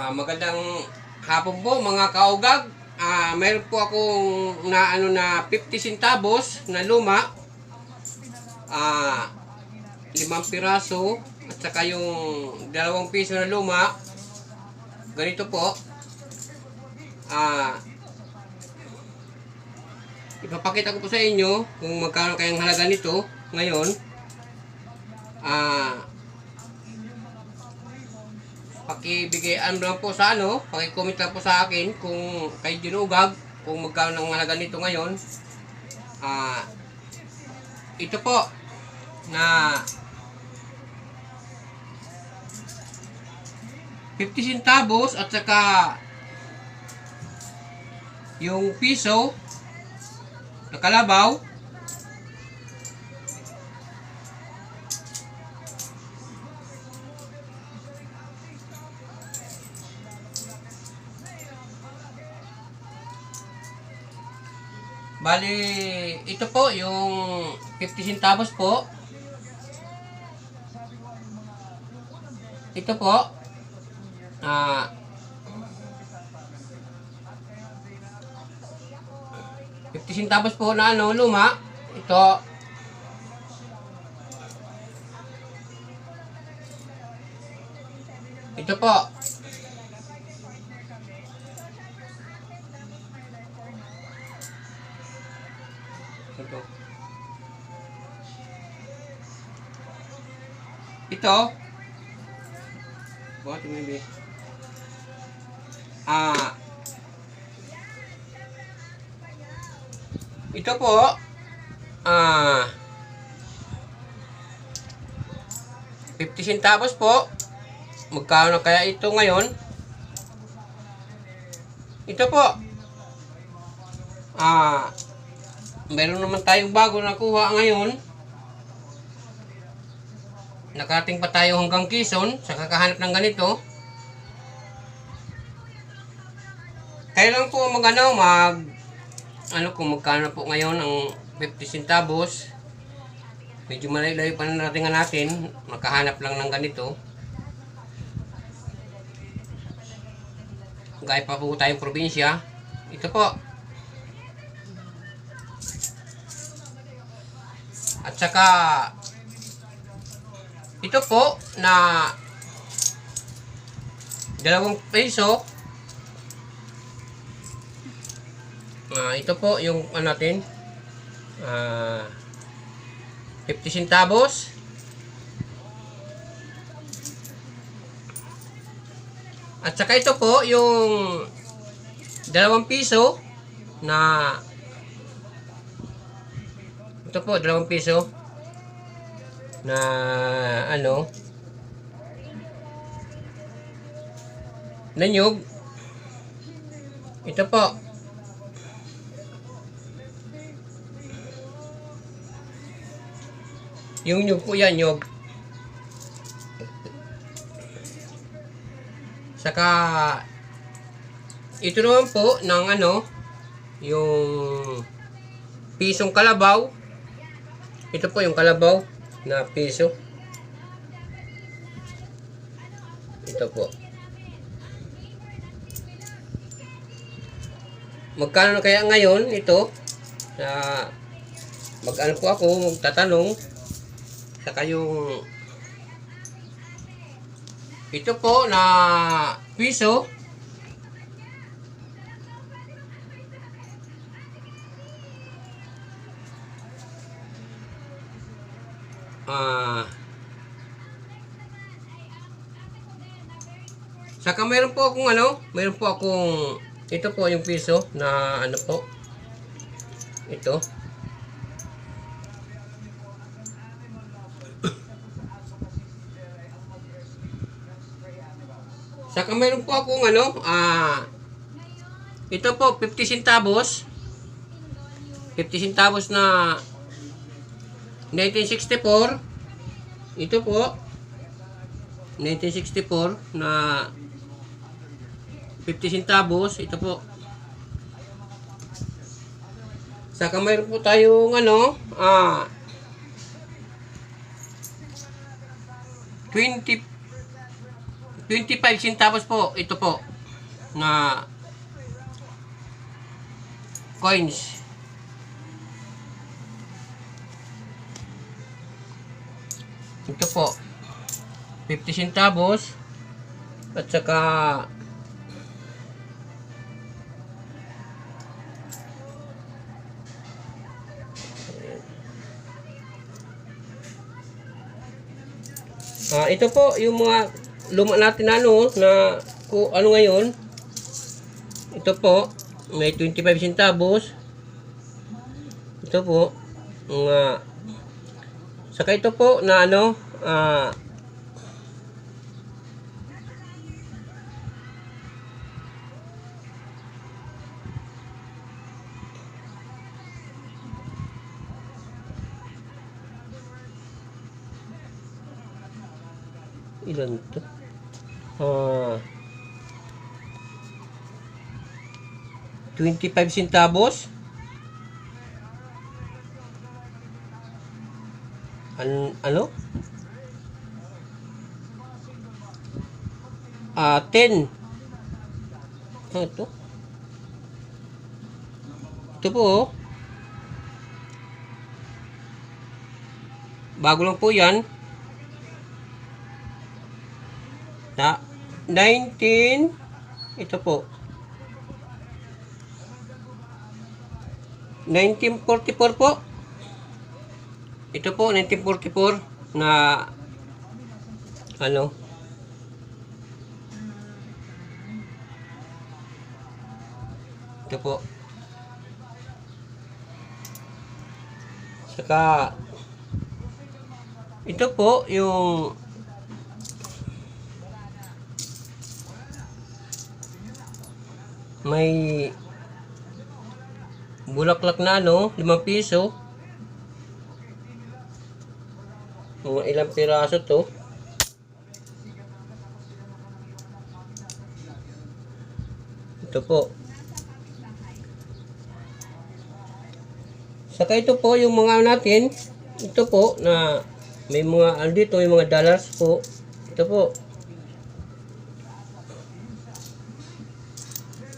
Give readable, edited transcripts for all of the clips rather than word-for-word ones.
Magandang hapon po mga kaugag. Mayroon po akong na 50 centavos na luma. 5 piraso at saka yung 2 piso na luma. Ganito po. Ipapakita ko po sa inyo kung magkano kayang halaga nito ngayon. Pakibigyan lang po sa paki-comment lang po sa akin kung kay Junugag kung magkano ng halaga nito ngayon. Ito po na 50 centavos at saka yung piso na kalabaw. Bali, ito po yung 50 centavos po. Ito po. 50 centavos po na luma. Ito. Ito po. Ito. What maybe? Ito po. 50 centavos po. Magkano kaya ito ngayon? Ito po. Meron naman tayong bago nakuha ngayon. Nakarating pa tayo hanggang Quezon sa kakahanap ng ganito. Kaya lang po kung magkano po ngayon ang 50 centavos. Medyo malayo-layo pa na natin makahanap lang ng ganito. Gaya pa po tayong probinsya. Ito po. At saka ito po na 2 piso. Ito po yung natin 50 centavos. At saka ito po yung 2 piso na ito po 2 piso na na nyug. Ito po yung nyug po yan, nyug. Saka ito naman po ng yung pisong kalabaw. Ito po yung kalabaw na piso. Ito po. Magkano na kaya ngayon ito? Mag-ano po ako, magtatanong. Saka yung ito po na piso. Saka meron po akong ito po yung piso na po. Ito. Saka meron po akong ito po 50 centavos. 50 centavos na 1964. Ito po 1964 na 50 centavos. Ito po. Saka mayroon po tayong 20 25 centavos po. Ito po. Na coins. Ito po. 50 centavos. At saka ito po yung mga luma natin na ano ngayon. Ito po may 25 centavos. Ito po mga saka ito po na ilan to? 25 centavos. Ano? 10. Ito. Ito po. Bago lang po yan. 19. Ito po. 1944 po. Ito po 1944 na ito po. Saka ito po yung may bulaklak na 5 piso. Mga ilang piraso to. Ito po. Saka ito po yung mga natin. Ito po na may mga dito yung mga dollars po. Ito po.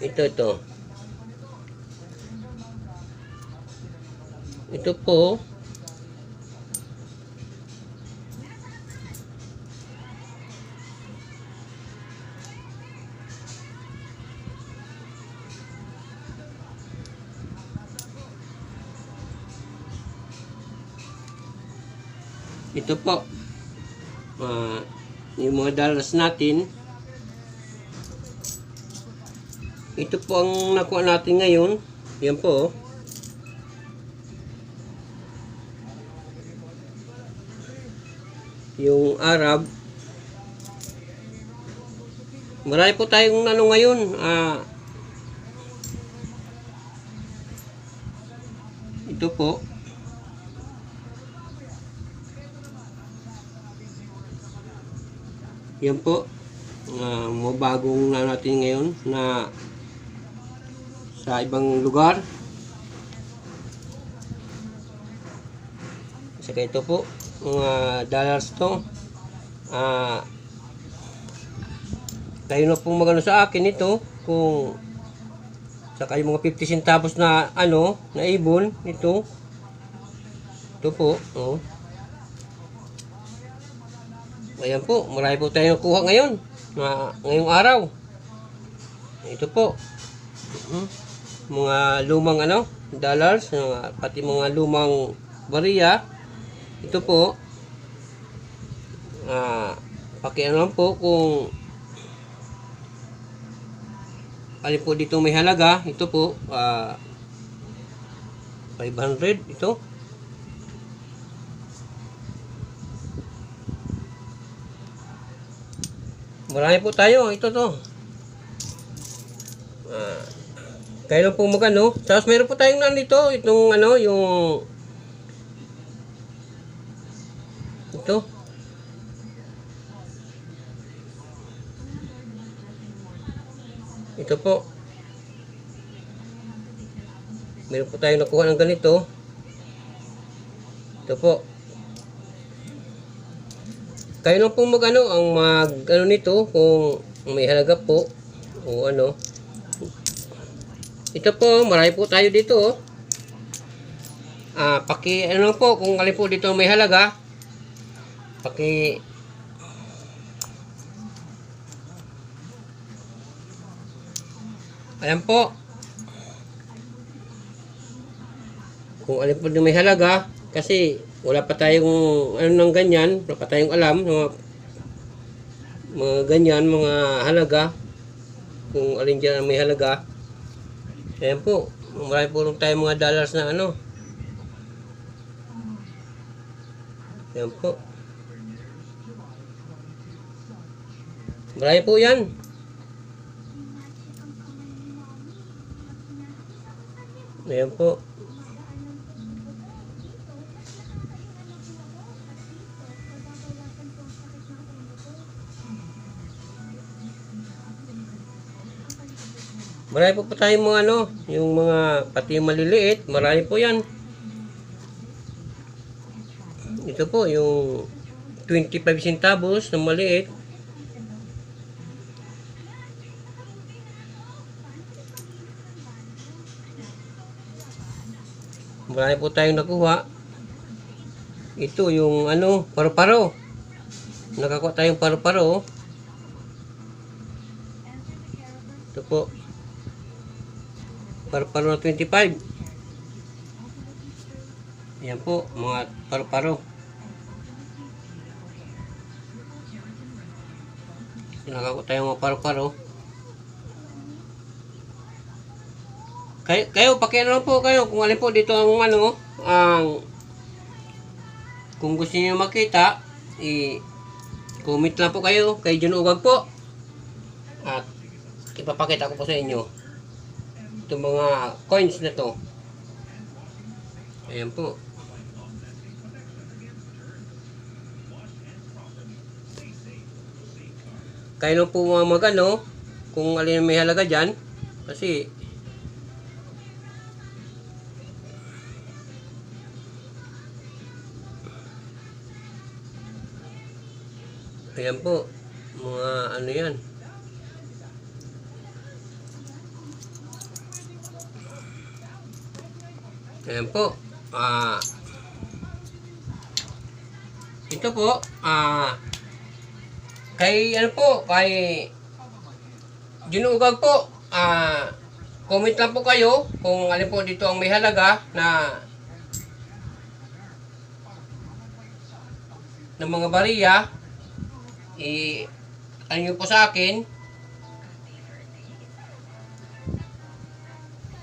Ito. Ito po. Ito po. Yung mga dollars natin. Ito po ang nakuha natin ngayon. Yan po. Yung Arab. Marami po tayong ngayon. Ito po. Yan po. Mga bagong natin ngayon na sa ibang lugar. Saka ito po. Mga dollars to. Kayo na pong magano sa akin ito. Kung saka yung mga 50 centavos na na ibon. Ito po. Ayan po, marami po tayong kuha ngayon. Ngayong araw. Ito po. Mga lumang dollars, pati mga lumang bariya. Ito po. Pakiano lang po kung alin po dito may halaga. Ito po 500 ito. Marami po tayo. Ito to. Kaya lang po magano. Tapos meron po tayong nandito. Itong yung ito. Ito po. Meron po tayong nakuha ng ganito. Ito po. Kayo lang po mag ano, ang mag ano nito kung may halaga po o ano. Ito po, marami po tayo dito. Oh. Paki ano lang po kung alin po dito may halaga. Paki ayan po. Kung alin po may halaga kasi wala pa tayong ano ng ganyan, wala pa tayong alam mga ganyan, mga halaga kung alin dyan may halaga. Ayan po, marami po tayong mga dollars na ano. Ayan po, marami po yan. Ayan po. Marami po tayong mga ano, yung mga pati yung maliliit, marami po yan. Ito po, yung 25 centavos na maliit. Marami po tayong nakuha. Ito yung ano, paru-paro. Nakakuha tayong paru-paro. Ito po. Paru-paro na 25. Yan po, mga paru-paro. Nakakuha tayong mga paru-paro. Kayo pakiano lang po kayo kung alin po dito ang ano, kung gusto niyo makita, i-comment lang po kayo kay John Ugag po. At ipapakita ko po sa inyo itong mga coins na to. Ayan po. Kayo lang po mga magano kung alin may halaga dyan. Kasi ayan po, mga ano yan. Ayan po. Ito po, kay ano po, kay Junugag po, comment lang po kayo kung alin po dito ang may halaga na ng mga bariya. Ano nyo po sa akin.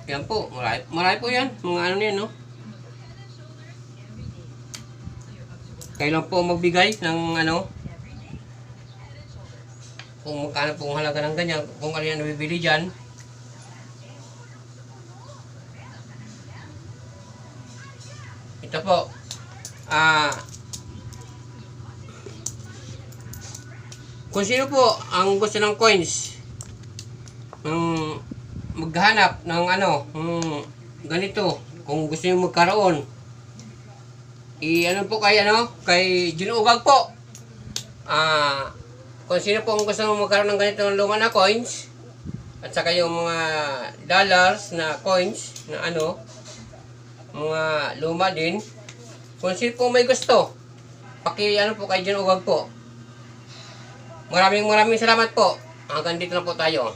Yan po, marami po yan. Mga ano yan, no? Kayo lang po magbigay ng ano, kung magkano po ang halaga ng ganyan, kung ano yan nabibili dyan. Ito po, kung sino po ang gusto ng coins, maghanap ng ano, ganito, kung gusto niyo magkaroon, ano po kay ano, kay Junugag po. Kung sino po ang gusto magkaroon ng ganito ng luma na coins, at saka yung mga dollars na coins na ano, mga luma din, kung sino po may gusto, ano po kay Junugag po. Maraming salamat po. Hanggang dito na po tayo.